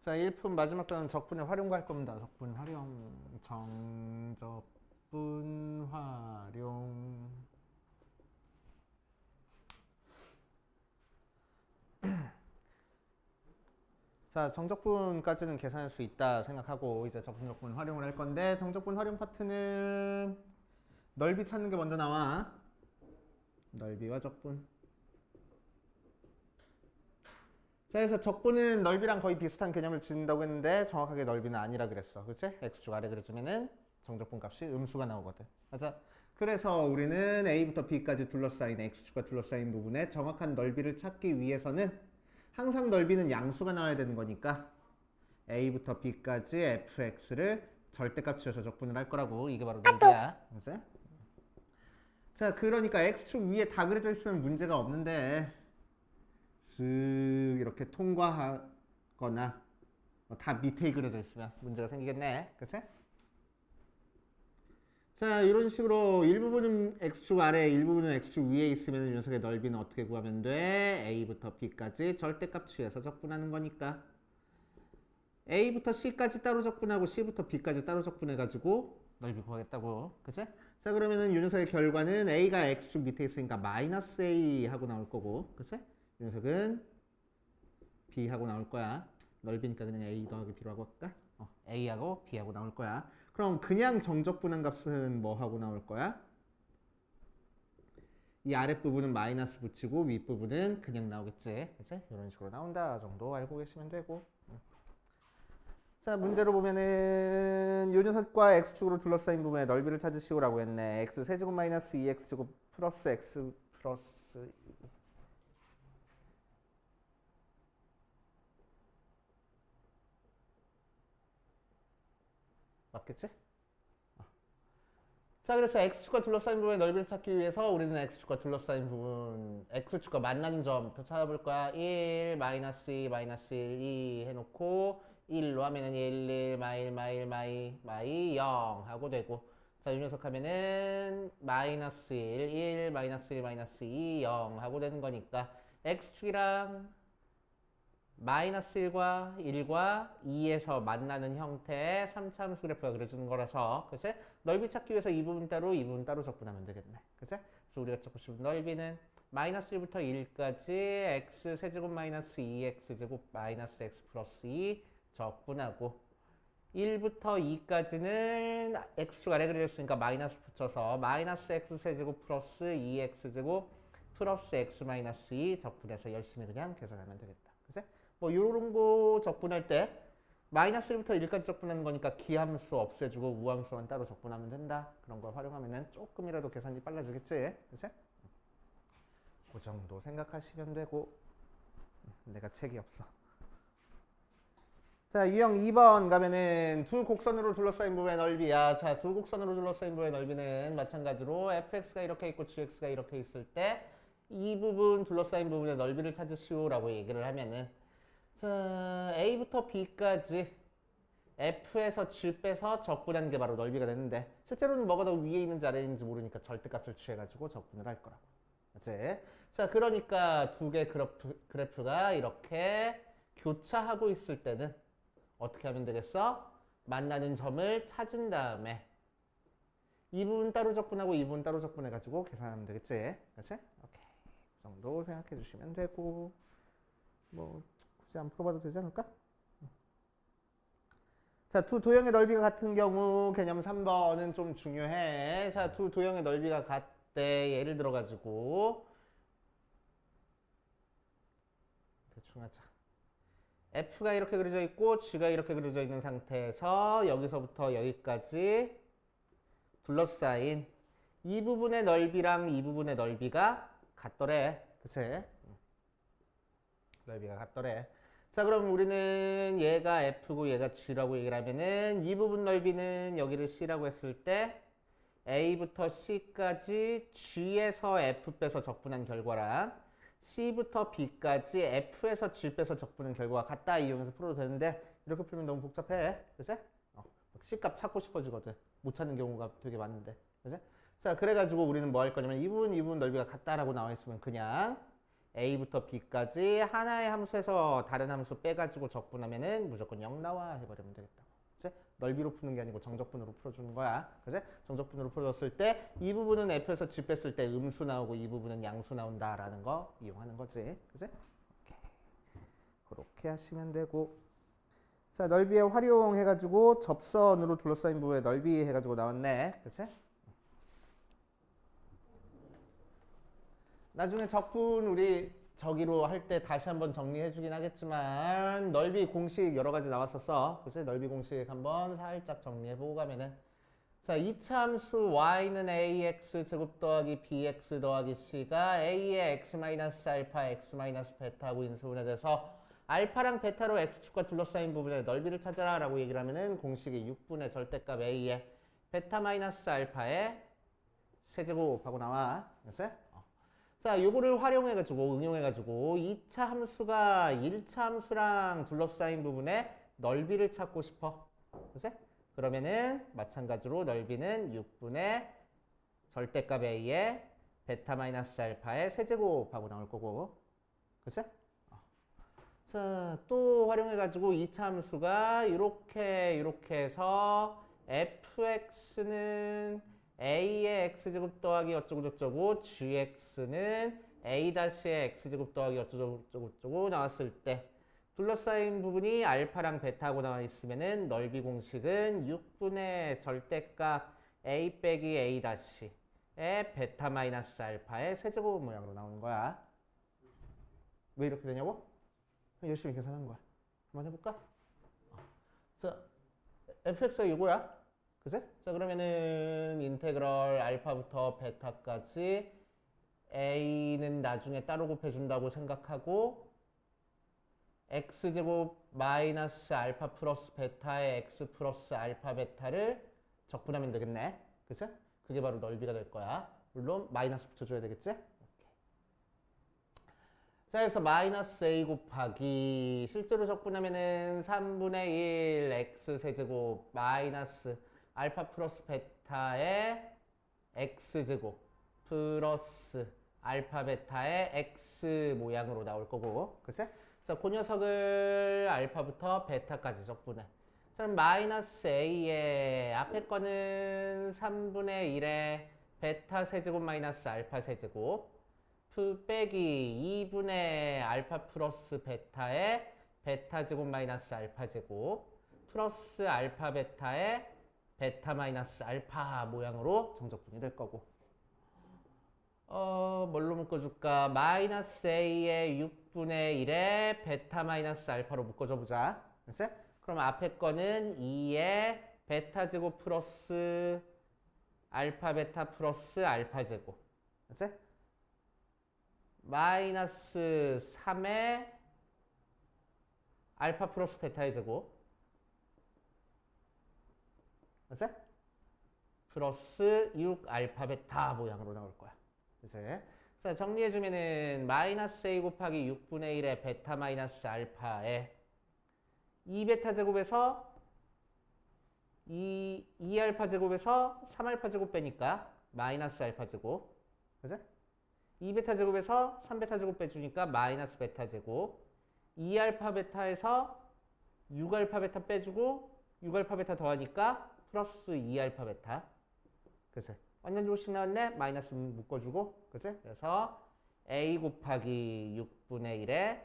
자, 1품 마지막 단은 적분의 활용 갈 겁니다. 적분 활용, 정적분 활용. 자, 정적분까지는 계산할 수 있다 생각하고 이제 적분 적분 활용을 할 건데, 정적분 활용 파트는 넓이 찾는 게 먼저 나와. 넓이와 적분. 자, 그래서 적분은 넓이랑 거의 비슷한 개념을 지닌다고 했는데 정확하게 넓이는 아니라 그랬어. 그치? x축 아래 그려주면은 정적분 값이 음수가 나오거든. 맞아? 그래서 우리는 a부터 b까지 둘러싸인 x축과 둘러싸인 부분의 정확한 넓이를 찾기 위해서는 항상 넓이는 양수가 나와야 되는 거니까 a부터 b까지 fx를 절대값 치워서 적분을 할 거라고. 이게 바로 넓이야. 그치? 자, 그러니까 x축 위에 다 그려져 있으면 문제가 없는데 쓱 이렇게 통과하거나 다 밑에 그려져 있으면 문제가 생기겠네. 그치? 자, 이런 식으로 일부분은 x축 아래, 일부분은 x축 위에 있으면 이 녀석의 넓이는 어떻게 구하면 돼? a부터 b까지 절대값 취해서 적분하는 거니까 a부터 c까지 따로 적분하고 c부터 b까지 따로 적분해가지고 넓이 구하겠다고. 그치? 자, 그러면은 이 녀석의 결과는 a가 x축 밑에 있으니까 마이너스 a 하고 나올 거고. 그치? 이 녀석은 b 하고 나올 거야. 넓이니까 그냥 a 더하기 b로 하고 할까? a하고 b하고 나올 거야. 그럼 그냥 정적분한 값은 뭐 하고 나올 거야? 이 아랫부분은 마이너스 붙이고 윗부분은 그냥 나오겠지. 그치? 이런 식으로 나온다 정도 알고 계시면 되고. 자, 문제로 보면은 요 녀석과 x축으로 둘러싸인 부분의 넓이를 찾으시오라고 했네. x 세제곱 마이너스 2x제곱 플러스 x 플러스 맞겠지? 자, 그래서 x축과 둘러싸인 부분의 넓이를 찾기 위해서 우리는 x축과 둘러싸인 부분, x축과 만나는 점부터 찾아볼 거야. 1, 마이너스 2, 마이너스 1, 2 해놓고 1로 하면은 1, 1, 마이, 마이, 마이, 마이 0 하고 되고. 자, 이 녀석 하면은 마이너스 1, 1, 마이너스 1, 마이너스 2, 0 하고 되는 거니까 x축이랑 마이너스 1과 1과 2에서 만나는 형태의 3차 함수 그래프가 그려지는 거라서, 그치? 넓이 찾기 위해서 이 부분 따로 이 부분 따로 적분하면 되겠네. 그치? 그래서 우리가 찾고 싶은 넓이는 마이너스 1부터 1까지 x 세제곱 마이너스 2x 제곱 마이너스 x 플러스 2 적분하고 1부터 2까지는 x축 아래 그려졌으니까 마이너스 붙여서 마이너스 x 세제곱 플러스 2x 제곱 플러스 x 마이너스 2 적분해서 열심히 그냥 계산하면 되겠다. 그치? 뭐 요런 거 적분할 때 마이너스 1부터 1까지 적분하는 거니까 기함수 없애주고 우함수만 따로 적분하면 된다. 그런 걸 활용하면 조금이라도 계산이 빨라지겠지? 그치? 그 정도 생각하시면 되고. 내가 책이 없어. 자, 유형 2번 가면은 두 곡선으로 둘러싸인 부분의 넓이야. 자, 두 곡선으로 둘러싸인 부분의 넓이는 마찬가지로 fx가 이렇게 있고 gx가 이렇게 있을 때 이 부분 둘러싸인 부분의 넓이를 찾으시오라고 얘기를 하면은, 자, a부터 b까지 f에서 g 빼서 적분하는 게 바로 넓이가 되는데, 실제로는 뭐가 더 위에 있는지 아래에 있는지 모르니까 절대값을 취해가지고 적분을 할 거라고. 그치? 자, 그러니까 두 개 그래프가 이렇게 교차하고 있을 때는 어떻게 하면 되겠어? 만나는 점을 찾은 다음에 이 부분 따로 적분하고 이 부분 따로 적분해가지고 계산하면 되겠지? 그치? 오케이. 그 정도 생각해 주시면 되고, 뭐 굳이 안 풀어봐도 되지 않을까? 자, 두 도형의 넓이가 같은 경우 개념 3번은 좀 중요해. 자, 두 도형의 넓이가 같대. 예를 들어가지고 대충 하자. f가 이렇게 그려져 있고 g가 이렇게 그려져 있는 상태에서 여기서부터 여기까지 둘러싸인 이 부분의 넓이랑 이 부분의 넓이가 같더래. 그치? 넓이가 같더래. 자, 그럼 우리는 얘가 f고 얘가 g라고 얘기를 하면은 이 부분 넓이는 여기를 c라고 했을 때 a부터 c까지 g에서 f 빼서 적분한 결과랑 c부터 b까지 f에서 g 빼서 적분한 결과가 같다. 이용해서 풀어도 되는데 이렇게 풀면 너무 복잡해. 그치? c값 찾고 싶어지거든. 못 찾는 경우가 되게 많은데. 그치? 자, 그래가지고 우리는 뭐 할 거냐면 이 부분 넓이가 같다라고 나와 있으면 그냥 a부터 b까지 하나의 함수에서 다른 함수 빼가지고 적분하면은 무조건 0 나와 해버리면 되겠다고. 그치? 넓이로 푸는 게 아니고 정적분으로 풀어주는 거야. 그치? 정적분으로 풀어줬을 때 이 부분은 f에서 g 뺐을 때 음수 나오고 이 부분은 양수 나온다라는 거 이용하는 거지. 그치? 그렇게 하시면 되고. 자, 넓이에 활용해가지고 접선으로 둘러싸인 부분에 넓이 해가지고 나왔네. 그치? 나중에 적분 우리 저기로 할 때 다시 한번 정리해 주긴 하겠지만 넓이 공식 여러 가지 나왔었어. 그치? 넓이 공식 한번 살짝 정리해 보고 가면은 자, 이차 함수 y는 ax 제곱 더하기 bx 더하기 c가 a의 x 마이너스 알파 x 마이너스 베타하고 인수분해 돼서 알파랑 베타로 x축과 둘러싸인 부분의 넓이를 찾아라 라고 얘기를 하면은 공식이 6분의 절대값 a의 베타 마이너스 알파의 세제곱하고 나와. 그치? 자, 요거를 활용해가지고, 응용해가지고 2차 함수가 1차 함수랑 둘러싸인 부분의 넓이를 찾고 싶어. 그치? 그러면은 마찬가지로 넓이는 6분의 절대값 a의 베타 마이너스 알파의 세제곱하고 나올 거고. 그치? 자, 또 활용해가지고 2차 함수가 이렇게 해서 fx는 a의 x제곱 더하기 어쩌고저쩌고 gx는 a-의 x제곱 더하기 어쩌고저쩌고 나왔을 때 둘러싸인 부분이 알파랑 베타하고 나와 있으면은 넓이 공식은 6분의 절대값 a 빼기 a-의 베타 마이너스 알파의 세제곱 모양으로 나오는 거야. 왜 이렇게 되냐고? 열심히 계산한 거야. 한번 해볼까? 자, fx가 이거야. 그치? 자, 그러면은 인테그럴 알파부터 베타까지 a는 나중에 따로 곱해준다고 생각하고 x제곱 마이너스 알파 플러스 베타의 x 플러스 알파 베타를 적분하면 되겠네. 그치? 그게 바로 넓이가 될 거야. 물론 마이너스 붙여줘야 되겠지? 자, 그래서 마이너스 a 곱하기 실제로 적분하면은 3분의 1 x 세제곱 마이너스 알파 플러스 베타의 x제곱 플러스 알파 베타의 x 모양으로 나올 거고. 그치? 자, 그 녀석을 알파부터 베타까지 적분해. 자, 그럼 마이너스 a의 앞에 거는 3분의 1의 베타 세제곱 마이너스 알파 세제곱 빼기 2분의 알파 플러스 베타의 베타 제곱 마이너스 알파 제곱 플러스 알파 베타의 베타 마이너스 알파 모양으로 정적분이 될 거고. 뭘로 묶어줄까? 마이너스 a의 6분의 1의 베타 마이너스 알파로 묶어줘 보자. 그치? 그럼 앞에 거는 2의 베타 제곱 플러스 알파 베타 플러스 알파 제곱. 그치? 마이너스 3의 알파 플러스 베타의 제곱. 그치? 플러스 6 알파 베타 모양으로 나올 거야. 그치? 자, 정리해주면은 마이너스 a 곱하기 6분의 1의 베타 마이너스 알파에 2베타 제곱에서 2알파 제곱에서 3알파 제곱 빼니까 마이너스 알파 제곱. 그치? 2베타 제곱에서 3베타 제곱 빼주니까 마이너스 베타 제곱. 2알파 베타에서 6알파 베타 빼주고 6알파 베타 더하니까 플러스 2알파 베타. 그치? 완전 조금씩 나왔네? 마이너스 묶어주고. 그치? 그래서 a 곱하기 6분의 1의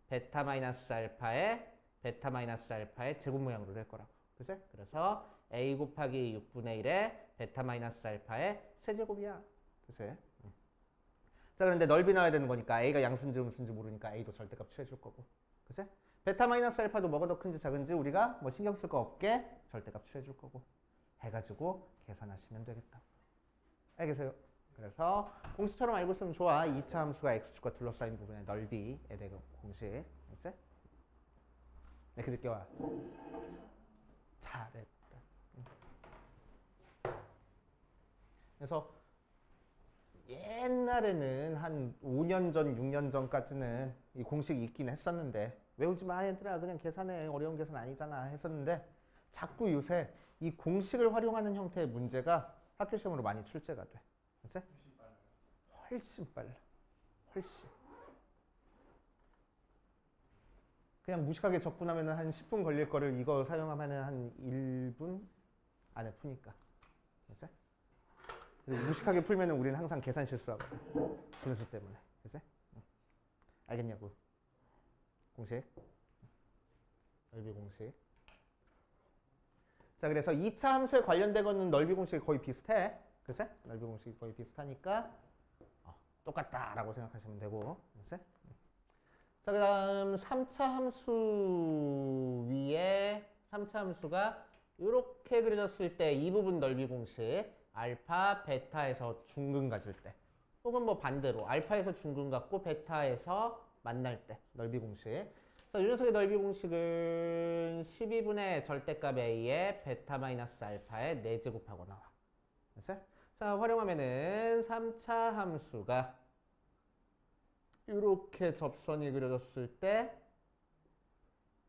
베타 마이너스 알파의 제곱 모양으로 될 거라고. 그치? 그래서 a 곱하기 6분의 1의 베타 마이너스 알파의 세제곱이야. 그치? 자, 그런데 넓이 나와야 되는 거니까 a가 양수인지 음수인지 모르니까 a도 절대값 취해줄 거고. 그치? 베타 마이너스 알파도 뭐가 더 큰지 작은지 우리가 뭐 신경 쓸 거 없게 절대값 취해줄 거고 해가지고 계산하시면 되겠다. 알겠어요? 그래서 공식처럼 알고 있으면 좋아. 2차 함수가 x축과 둘러싸인 부분의 넓이에 대한 공식. 그치? 이렇게 늦게 와. 잘했다. 그래서 옛날에는 한 5년 전, 6년 전까지는 이 공식이 있긴 했었는데 외우지 마 얘들아 그냥 계산해 어려운 계산 아니잖아 했었는데 자꾸 요새 이 공식을 활용하는 형태의 문제가 학교 시험으로 많이 출제가 돼. 그치? 훨씬 빨라. 훨씬. 그냥 무식하게 접근하면 한 10분 걸릴 거를 이거 사용하면 한 1분 안에 푸니까. 그치? 무식하게 풀면 우리는 항상 계산 실수하거든. 분수 때문에. 그치? 알겠냐고. 공식. 넓이 공식. 자, 그래서 2차 함수에 관련된 거는 넓이 공식이 거의 비슷해. 그치? 넓이 공식이 거의 비슷하니까 똑같다라고 생각하시면 되고. 그치? 자, 그 다음 3차 함수 위에 3차 함수가 이렇게 그려졌을 때 이 부분 넓이 공식 알파, 베타에서 중근 가질 때 혹은 뭐 반대로 알파에서 중근 갖고 베타에서 만날 때 넓이 공식. 자, 이 녀석의 넓이 공식은 12분의 절대값 a에 베타 마이너스 알파의 4제곱하고 나와. 됐어요? 자, 활용하면은 3차 함수가 이렇게 접선이 그려졌을 때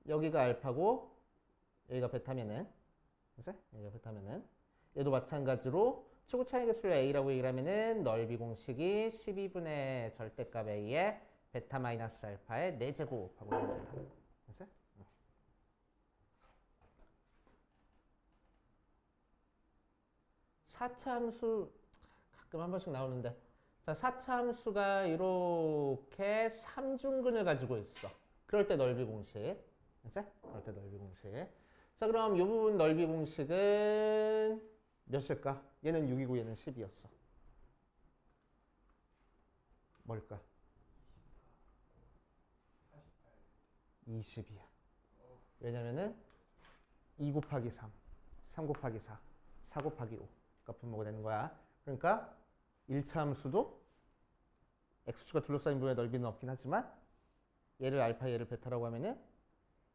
여기가 알파고 여기가 베타면은, 그치? 여기가 베타면은 얘도 마찬가지로 최고 차이 개수를 a라고 얘기를 하면은 넓이 공식이 12분의 절대값 a에 베타 마이너스 알파의 4제곱하고 나옵니다. 그치? 4차 함수 가끔 한 번씩 나오는데, 자, 4차 함수가 이렇게 3중근을 가지고 있어. 그럴 때 넓이 공식. 그치? 그럴 때 넓이 공식. 자, 그럼 이 부분 넓이 공식은 몇일까? 얘는 6이고 얘는 10이었어. 뭘까? 20이야. 왜냐면은 2 곱하기 3, 3 곱하기 4, 4 곱하기 5가 분모가 되는 거야. 그러니까 1차 함수도 x축과 둘러싸인 부분의 넓이는 없긴 하지만 얘를 알파 얘를 베타라고 하면은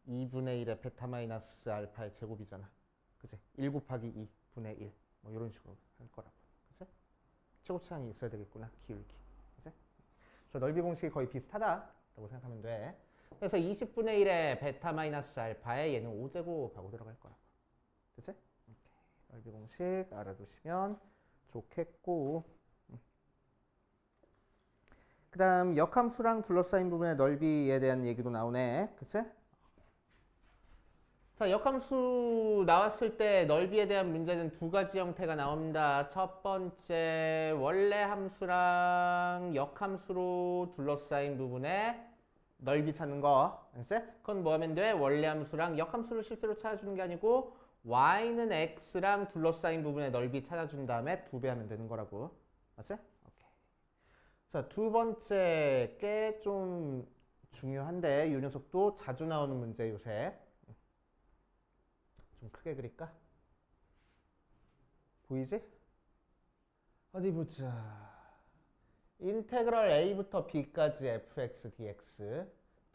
2분의 1의 베타 마이너스 알파의 제곱이잖아. 그치? 1 곱하기 2 분의 1. 뭐 이런 식으로 할 거라고. 그치? 최고 차항이 있어야 되겠구나. 기울기. 그치? 그래서 넓이 공식이 거의 비슷하다라고 생각하면 돼. 그래서 20분의 1의 베타 마이너스 알파에 얘는 5제곱하고 들어갈 거라고. 그치? 오케이. 넓이 공식 알아두시면 좋겠고. 그 다음 역함수랑 둘러싸인 부분의 넓이에 대한 얘기도 나오네. 그치? 자, 역함수 나왔을 때 넓이에 대한 문제는 두 가지 형태가 나옵니다. 첫 번째, 원래 함수랑 역함수로 둘러싸인 부분의 넓이 찾는 거. 알겠어? 그건 뭐 하면 돼? 원래 함수랑 역함수를 실제로 찾아주는 게 아니고 y는 x랑 둘러싸인 부분의 넓이 찾아준 다음에 2배 하면 되는 거라고. 맞지? 오케이. 자, 두 번째 게 좀 중요한데 이 녀석도 자주 나오는 문제 요새. 좀 크게 그릴까? 보이지? 어디 보자. 인테그럴 a부터 b까지 fx dx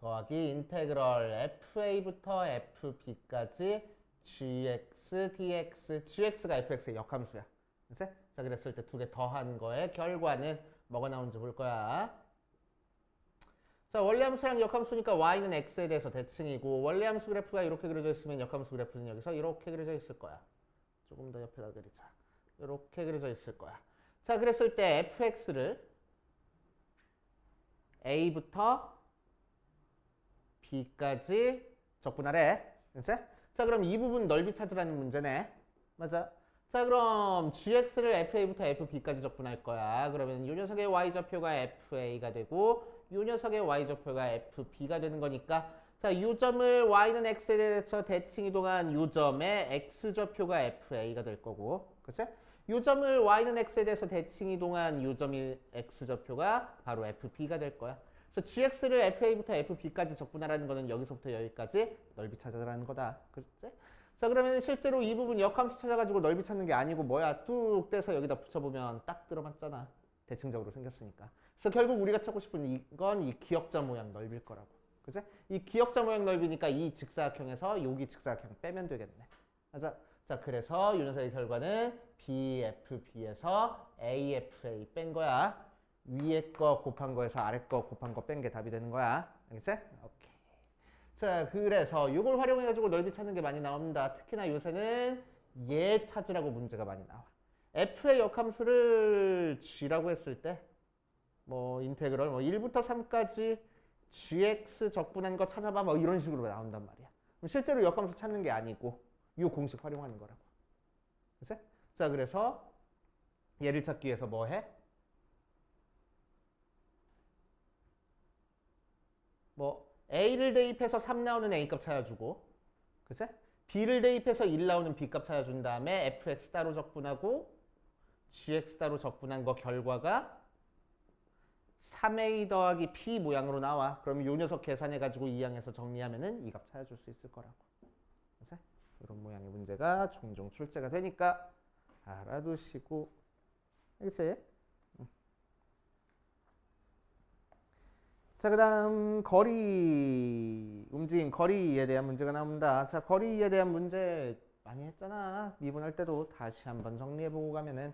더하기 인테그럴 fa부터 fb까지 gx dx. gx가 fx의 역함수야. 그치? 자, 그랬을 때 두 개 더한 거의 결과는 뭐가 나오는지 볼 거야. 자, 원래 함수랑 역함수니까 y는 x에 대해서 대칭이고 원래 함수 그래프가 이렇게 그려져 있으면 역함수 그래프는 여기서 이렇게 그려져 있을 거야. 조금 더 옆에다 그리자. 이렇게 그려져 있을 거야. 자, 그랬을 때 fx를 a부터 b까지 적분하래. 그치? 자, 그럼 이 부분 넓이 찾으라는 문제네. 맞아. 자, 그럼 gx를 fa부터 fb까지 적분할 거야. 그러면 이 녀석의 y좌표가 fa가 되고 이 녀석의 y좌표가 fb가 되는 거니까, 자, 이 점을 y는 x에 대해서 대칭 이동한 이 점의 x좌표가 fa가 될 거고, 그치? 이 점을 y는 x에 대해서 대칭 이동한 이 점이 x좌표가 바로 fb가 될 거야. 그래서 gx를 fa부터 fb까지 적분하라는 거는 여기서부터 여기까지 넓이 찾아라는 거다. 그치? 자, 그러면 실제로 이 부분 역함수 찾아가지고 넓이 찾는 게 아니고 뭐야? 뚝 떼서 여기다 붙여보면 딱 들어맞잖아. 대칭적으로 생겼으니까. 그래서 결국 우리가 찾고 싶은 이건 이 기역자 모양 넓일 거라고. 그치? 이 기역자 모양 넓이니까 이 직사각형에서 여기 직사각형 빼면 되겠네. 맞아? 자, 그래서 이 녀석의 결과는 BFB에서 AFA 뺀 거야. 위에 거 곱한 거에서 아래 거 곱한 거 뺀 게 답이 되는 거야. 알겠지? 오케이. 자, 그래서 이걸 활용해가지고 넓이 찾는 게 많이 나옵니다. 특히나 요새는 얘 찾으라고 문제가 많이 나와. f의 역함수를 g라고 했을 때 뭐 인테그럴 뭐 1부터 3까지 gx 적분한 거 찾아봐 뭐 이런 식으로 나온단 말이야. 그럼 실제로 역함수 찾는 게 아니고 이 공식 활용하는 거라고. 그치? 자 그래서 얘를 찾기 위해서 뭐 해? 뭐 a를 대입해서 3 나오는 a값 찾아주고 그치? b를 대입해서 1 나오는 b값 찾아준 다음에 fx 따로 적분하고 gx 따로 적분한 거 결과가 3a 더하기 p 모양으로 나와. 그럼 요 녀석 계산해가지고 이항에서 정리하면은 이 값 찾아줄 수 있을 거라고. 그치? 이런 모양의 문제가 종종 출제가 되니까 알아두시고. 알겠지? 자, 그 다음 거리, 움직임 거리에 대한 문제가 나옵니다. 자, 거리에 대한 문제 많이 했잖아. 미분할 때도 다시 한번 정리해보고 가면은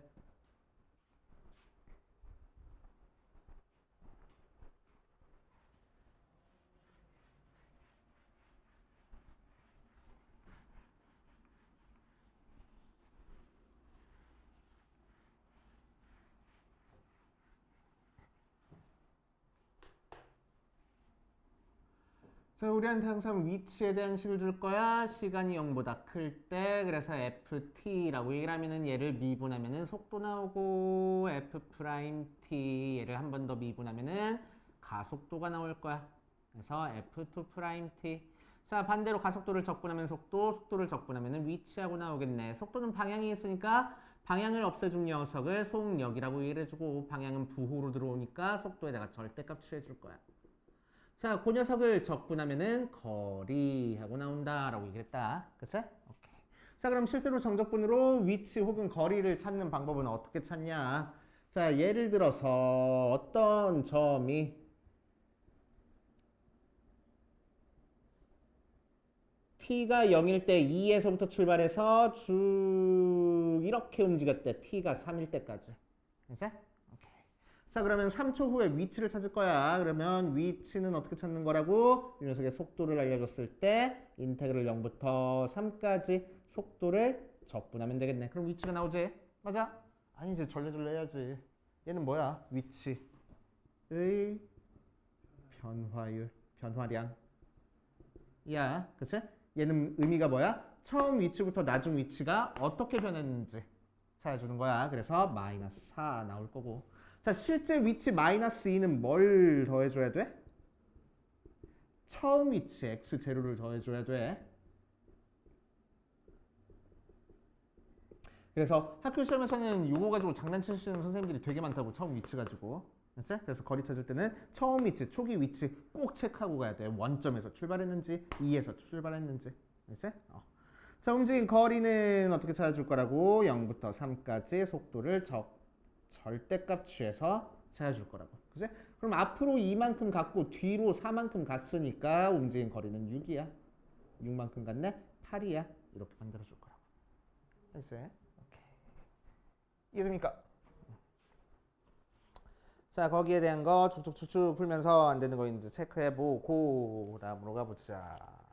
자, 우리한테 항상 위치에 대한 식을 줄 거야. 시간이 0보다 클 때. 그래서 ft라고 얘기를 하면은 얘를 미분하면은 속도 나오고 f't 얘를 한 번 더 미분하면은 가속도가 나올 거야. 그래서 f2't. 자, 반대로 가속도를 적분하면 속도를 적분하면은 위치하고 나오겠네. 속도는 방향이 있으니까 방향을 없애준 녀석을 속력이라고 얘기를 해주고 방향은 부호로 들어오니까 속도에다가 절대값 취해줄 거야. 자, 그 녀석을 적분하면은 거리하고 나온다라고 얘기를 했다. 그치? 오케이. 자, 그럼 실제로 정적분으로 위치 혹은 거리를 찾는 방법은 어떻게 찾냐? 자, 예를 들어서 어떤 점이 t가 0일 때 2에서부터 출발해서 쭉 이렇게 움직였대. t가 3일 때까지. 그치? 자 그러면 3초 후에 위치를 찾을 거야. 그러면 위치는 어떻게 찾는 거라고? 이 녀석의 속도를 알려줬을 때 인테그럴 0부터 3까지 속도를 적분하면 되겠네. 그럼 위치가 나오지? 맞아? 아니지 절레절레 해야지. 얘는 뭐야? 위치의 변화율, 변화량. 야, 그치? 얘는 의미가 뭐야? 처음 위치부터 나중 위치가 어떻게 변했는지 찾아주는 거야. 그래서 마이너스 4 나올 거고. 자, 실제 위치 마이너스 2는 뭘 더해줘야 돼? 처음 위치 x0를 더해줘야 돼. 그래서 학교 시험에서는 이거 가지고 장난치시는 선생님들이 되게 많다고. 처음 위치 가지고. 그래서 거리 찾을 때는 처음 위치, 초기 위치 꼭 체크하고 가야 돼. 원점에서 출발했는지 2에서 출발했는지. 자, 움직인 거리는 어떻게 찾아줄 거라고? 0부터 3까지 속도를 절대값 취해서 찾아줄 거라고. 그치? 그럼 앞으로 2만큼 갔고 뒤로 4만큼 갔으니까 움직인 거리는 6이야. 6만큼 갔네? 8이야. 이렇게 만들어줄 거라고. 알겠지? 오케이. 이해됩니까? 자, 거기에 대한 거 쭉쭉쭉쭉 풀면서 안 되는 거 이제 체크해보고 다음으로 가보자.